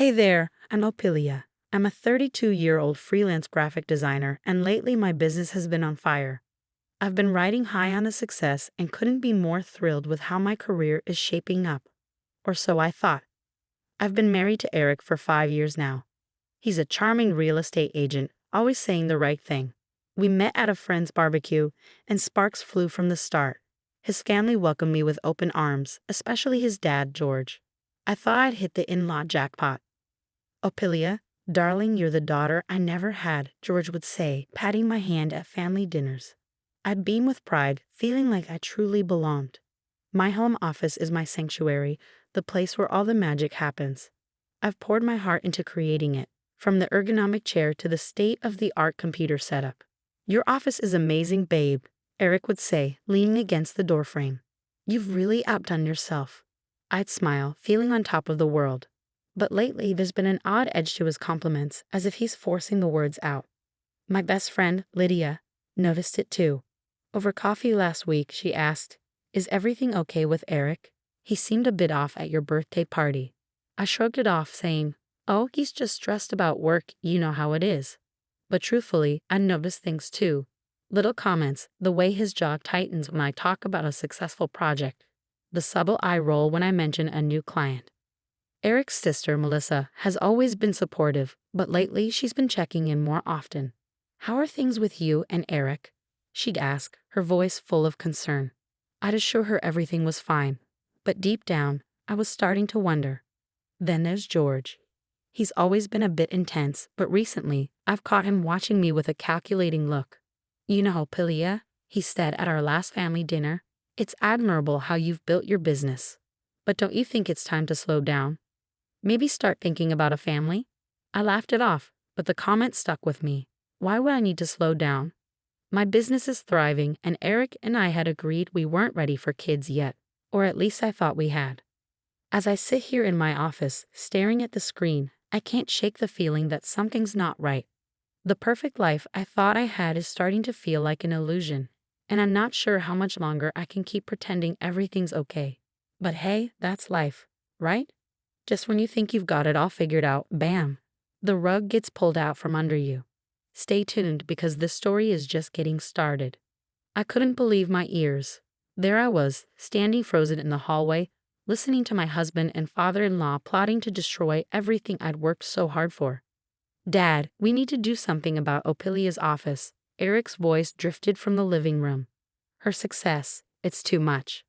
Hey there, I'm Opilia. I'm a 32-year-old freelance graphic designer, and lately my business has been on fire. I've been riding high on the success and couldn't be more thrilled with how my career is shaping up. Or so I thought. I've been married to Eric for 5 years now. He's a charming real estate agent, always saying the right thing. We met at a friend's barbecue, and sparks flew from the start. His family welcomed me with open arms, especially his dad, George. I thought I'd hit the in-law jackpot. Opilia, darling, you're the daughter I never had, George would say, patting my hand at family dinners. I'd beam with pride, feeling like I truly belonged. My home office is my sanctuary, the place where all the magic happens. I've poured my heart into creating it, from the ergonomic chair to the state-of-the-art computer setup. Your office is amazing, babe, Eric would say, leaning against the doorframe. You've really outdone yourself. I'd smile, feeling on top of the world. But lately there's been an odd edge to his compliments, as if he's forcing the words out. My best friend, Lydia, noticed it too. Over coffee last week, she asked, "Is everything okay with Eric? He seemed a bit off at your birthday party." I shrugged it off, saying, "Oh, he's just stressed about work, you know how it is." But truthfully, I noticed things too. Little comments, the way his jaw tightens when I talk about a successful project, the subtle eye roll when I mention a new client. Eric's sister, Melissa, has always been supportive, but lately she's been checking in more often. "How are things with you and Eric?" she'd ask, her voice full of concern. I'd assure her everything was fine, but deep down, I was starting to wonder. Then there's George. He's always been a bit intense, but recently, I've caught him watching me with a calculating look. "You know, Opilia," he said at our last family dinner, "it's admirable how you've built your business. But don't you think it's time to slow down? Maybe start thinking about a family?" I laughed it off, but the comment stuck with me. Why would I need to slow down? My business is thriving, and Eric and I had agreed we weren't ready for kids yet, or at least I thought we had. As I sit here in my office, staring at the screen, I can't shake the feeling that something's not right. The perfect life I thought I had is starting to feel like an illusion, and I'm not sure how much longer I can keep pretending everything's okay. But hey, that's life, right? Just when you think you've got it all figured out, bam, the rug gets pulled out from under you. Stay tuned because this story is just getting started. I couldn't believe my ears. There I was, standing frozen in the hallway, listening to my husband and father-in-law plotting to destroy everything I'd worked so hard for. "Dad, we need to do something about Opilia's office." Eric's voice drifted from the living room. "Her success, it's too much."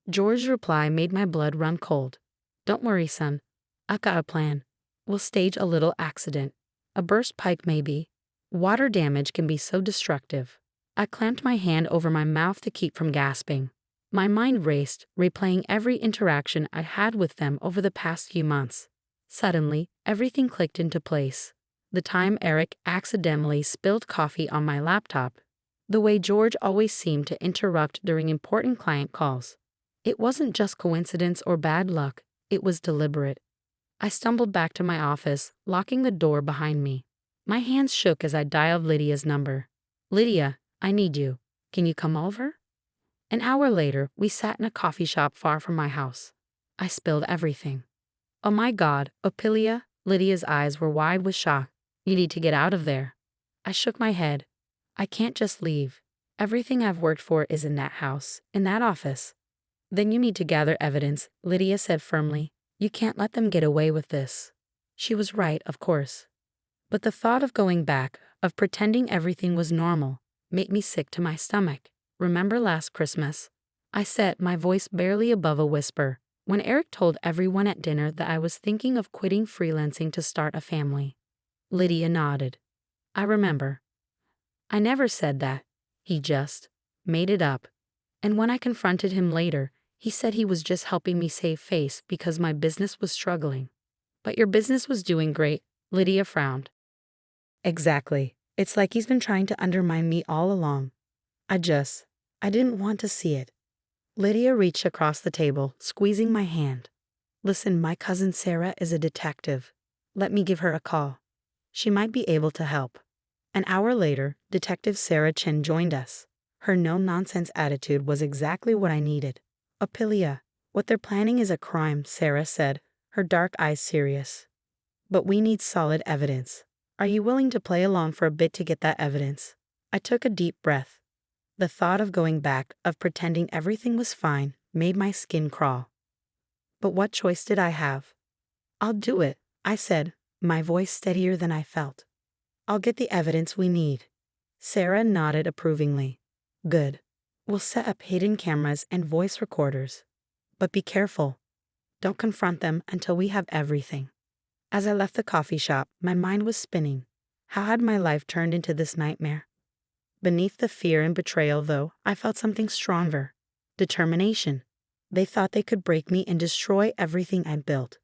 George's reply made my blood run cold. "Don't worry, son. I've got a plan. We'll stage a little accident. A burst pipe maybe. Water damage can be so destructive." I clamped my hand over my mouth to keep from gasping. My mind raced, replaying every interaction I'd had with them over the past few months. Suddenly, everything clicked into place. The time Eric accidentally spilled coffee on my laptop. The way George always seemed to interrupt during important client calls. It wasn't just coincidence or bad luck. It was deliberate. I stumbled back to my office, locking the door behind me. My hands shook as I dialed Lydia's number. "Lydia, I need you. Can you come over?" An hour later, we sat in a coffee shop far from my house. I spilled everything. "Oh my God, Opilia," Lydia's eyes were wide with shock. "You need to get out of there." I shook my head. "I can't just leave. Everything I've worked for is in that house, in that office." "Then you need to gather evidence," Lydia said firmly. "You can't let them get away with this." She was right, of course. But the thought of going back, of pretending everything was normal, made me sick to my stomach. "Remember last Christmas?" I said, my voice barely above a whisper, when Eric told everyone at dinner that I was thinking of quitting freelancing to start a family. Lydia nodded. "I remember." "I never said that. He just made it up. And when I confronted him later, he said he was just helping me save face because my business was struggling." "But your business was doing great," Lydia frowned. "Exactly. It's like he's been trying to undermine me all along. I didn't want to see it." Lydia reached across the table, squeezing my hand. "Listen, my cousin Sarah is a detective. Let me give her a call. She might be able to help." An hour later, Detective Sarah Chen joined us. Her no-nonsense attitude was exactly what I needed. "Opilia, what they're planning is a crime," Sarah said, her dark eyes serious. But we need solid evidence. Are you willing to play along for a bit to get that evidence? I took a deep breath. The thought of going back, of pretending everything was fine, made my skin crawl. But what choice did I have? I'll do it, I said, my voice steadier than I felt. I'll get the evidence we need. Sarah nodded approvingly. Good. We'll set up hidden cameras and voice recorders. But be careful. Don't confront them until we have everything. As I left the coffee shop, my mind was spinning. How had my life turned into this nightmare? Beneath the fear and betrayal, though, I felt something stronger. Determination. They thought they could break me and destroy everything I built.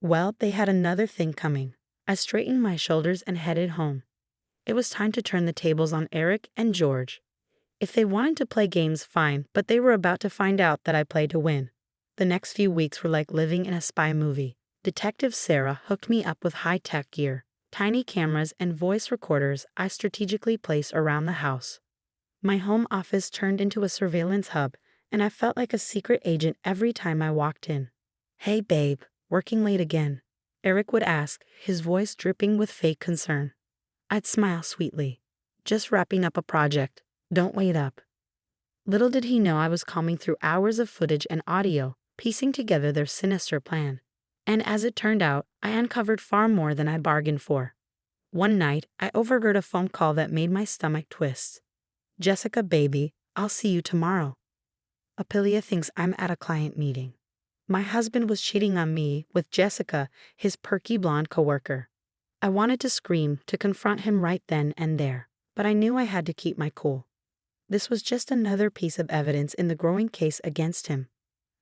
Well, they had another thing coming. I straightened my shoulders and headed home. It was time to turn the tables on Eric and George. If they wanted to play games, fine, but they were about to find out that I played to win. The next few weeks were like living in a spy movie. Detective Sarah hooked me up with high-tech gear, tiny cameras and voice recorders I strategically placed around the house. My home office turned into a surveillance hub, and I felt like a secret agent every time I walked in. Hey babe, working late again? Eric would ask, his voice dripping with fake concern. I'd smile sweetly. Just wrapping up a project. Don't wait up. Little did he know I was combing through hours of footage and audio, piecing together their sinister plan. And as it turned out, I uncovered far more than I bargained for. One night, I overheard a phone call that made my stomach twist. Jessica, baby, I'll see you tomorrow. Opilia thinks I'm at a client meeting. My husband was cheating on me with Jessica, his perky blonde coworker. I wanted to scream, to confront him right then and there, but I knew I had to keep my cool. This was just another piece of evidence in the growing case against him.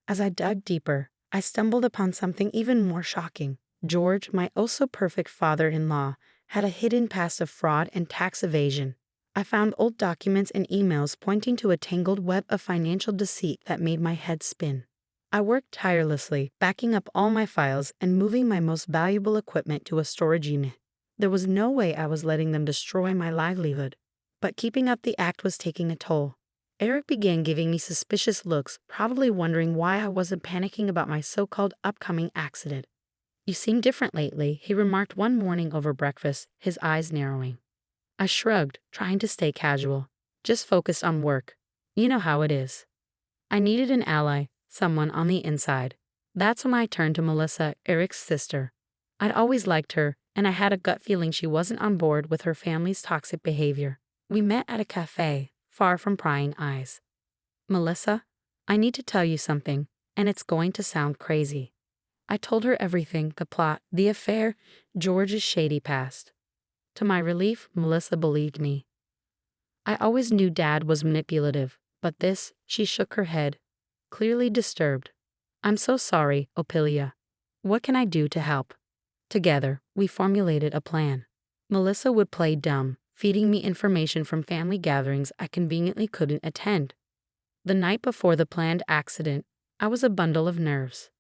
As I dug deeper, I stumbled upon something even more shocking. George, my oh-so-perfect father-in-law, had a hidden past of fraud and tax evasion. I found old documents and emails pointing to a tangled web of financial deceit that made my head spin. I worked tirelessly, backing up all my files and moving my most valuable equipment to a storage unit. There was no way I was letting them destroy my livelihood. But keeping up the act was taking a toll. Eric began giving me suspicious looks, probably wondering why I wasn't panicking about my so-called upcoming accident. You seem different lately, he remarked one morning over breakfast, his eyes narrowing. I shrugged, trying to stay casual. Just focused on work. You know how it is. I needed an ally, someone on the inside. That's when I turned to Melissa, Eric's sister. I'd always liked her, and I had a gut feeling she wasn't on board with her family's toxic behavior. We met at a cafe, far from prying eyes. Melissa, I need to tell you something, and it's going to sound crazy. I told her everything, the plot, the affair, George's shady past. To my relief, Melissa believed me. I always knew Dad was manipulative, but this, she shook her head, clearly disturbed. I'm so sorry, Opilia. What can I do to help? Together, we formulated a plan. Melissa would play dumb, feeding me information from family gatherings I conveniently couldn't attend. The night before the planned accident, I was a bundle of nerves.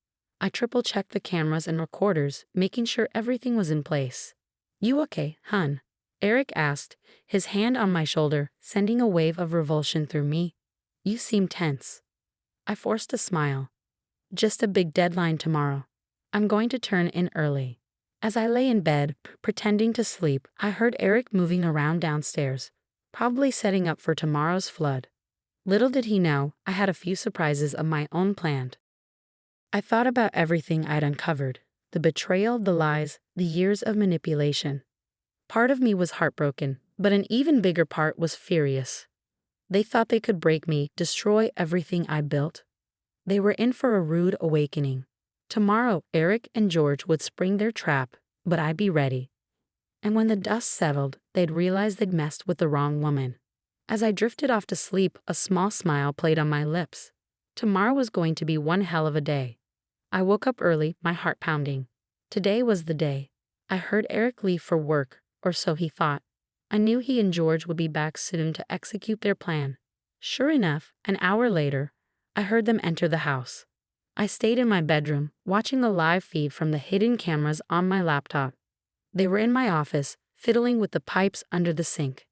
I triple-checked the cameras and recorders, making sure everything was in place. You okay, hun? Eric asked, his hand on my shoulder, sending a wave of revulsion through me. You seem tense. I forced a smile. Just a big deadline tomorrow. I'm going to turn in early. As I lay in bed, pretending to sleep, I heard Eric moving around downstairs, probably setting up for tomorrow's flood. Little did he know, I had a few surprises of my own planned. I thought about everything I'd uncovered, the betrayal, the lies, the years of manipulation. Part of me was heartbroken, but an even bigger part was furious. They thought they could break me, destroy everything I built. They were in for a rude awakening. Tomorrow, Eric and George would spring their trap, but I'd be ready. And when the dust settled, they'd realize they'd messed with the wrong woman. As I drifted off to sleep, a small smile played on my lips. Tomorrow was going to be one hell of a day. I woke up early, my heart pounding. Today was the day. I heard Eric leave for work, or so he thought. I knew he and George would be back soon to execute their plan. Sure enough, an hour later, I heard them enter the house. I stayed in my bedroom, watching the live feed from the hidden cameras on my laptop. They were in my office, fiddling with the pipes under the sink.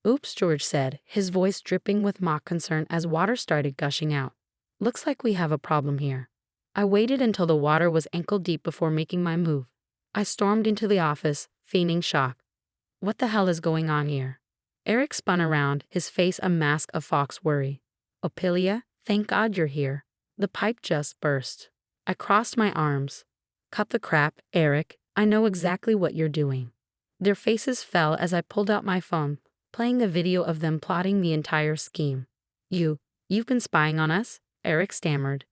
Oops, George said, his voice dripping with mock concern as water started gushing out. Looks like we have a problem here. I waited until the water was ankle deep before making my move. I stormed into the office, feigning shock. What the hell is going on here? Eric spun around, his face a mask of fox worry. Opilia, thank God you're here. The pipe just burst. I crossed my arms. Cut the crap, Eric. I know exactly what you're doing. Their faces fell as I pulled out my phone, playing a video of them plotting the entire scheme. You've been spying on us? Eric stammered.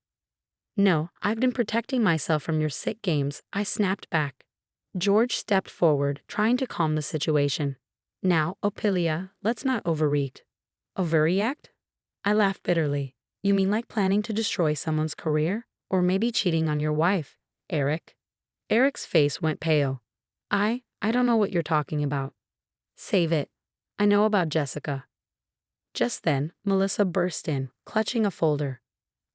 No, I've been protecting myself from your sick games, I snapped back. George stepped forward, trying to calm the situation. Now, Opilia, let's not overreact. Overreact? I laughed bitterly. You mean like planning to destroy someone's career? Or maybe cheating on your wife, Eric? Eric's face went pale. I don't know what you're talking about. Save it. I know about Jessica. Just then, Melissa burst in, clutching a folder.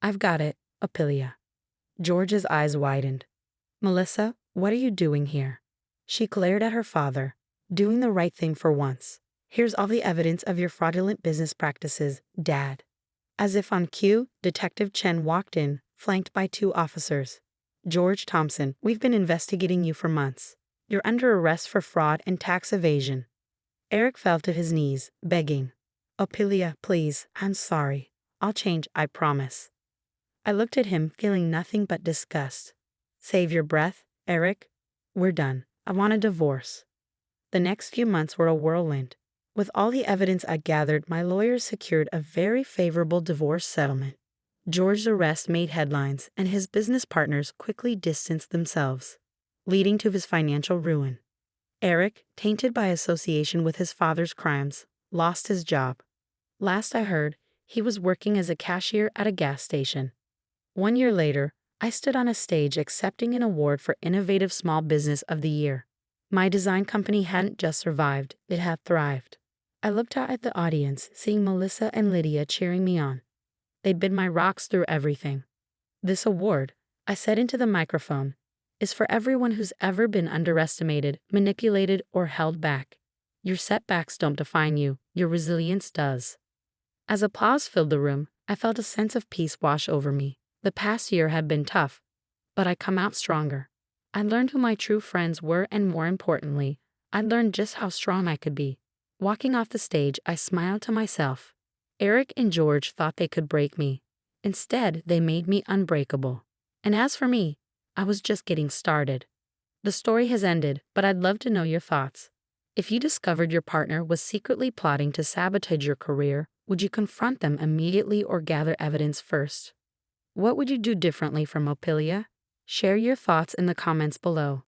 I've got it, Opilia. George's eyes widened. Melissa, what are you doing here? She glared at her father. Doing the right thing for once. Here's all the evidence of your fraudulent business practices, Dad. As if on cue, Detective Chen walked in, flanked by 2 officers. George Thompson, we've been investigating you for months. You're under arrest for fraud and tax evasion. Eric fell to his knees, begging. Opilia, please, I'm sorry. I'll change, I promise. I looked at him, feeling nothing but disgust. Save your breath, Eric. We're done. I want a divorce. The next few months were a whirlwind. With all the evidence I gathered, my lawyers secured a very favorable divorce settlement. George's arrest made headlines, and his business partners quickly distanced themselves, leading to his financial ruin. Eric, tainted by association with his father's crimes, lost his job. Last I heard, he was working as a cashier at a gas station. 1 year later, I stood on a stage accepting an award for Innovative Small Business of the Year. My design company hadn't just survived, it had thrived. I looked out at the audience, seeing Melissa and Lydia cheering me on. They'd been my rocks through everything. This award, I said into the microphone, is for everyone who's ever been underestimated, manipulated, or held back. Your setbacks don't define you, your resilience does. As applause filled the room, I felt a sense of peace wash over me. The past year had been tough, but I come out stronger. I learned who my true friends were, and more importantly, I learned just how strong I could be. Walking off the stage, I smiled to myself. Eric and George thought they could break me. Instead, they made me unbreakable. And as for me, I was just getting started. The story has ended, but I'd love to know your thoughts. If you discovered your partner was secretly plotting to sabotage your career, would you confront them immediately or gather evidence first? What would you do differently from Opilia? Share your thoughts in the comments below.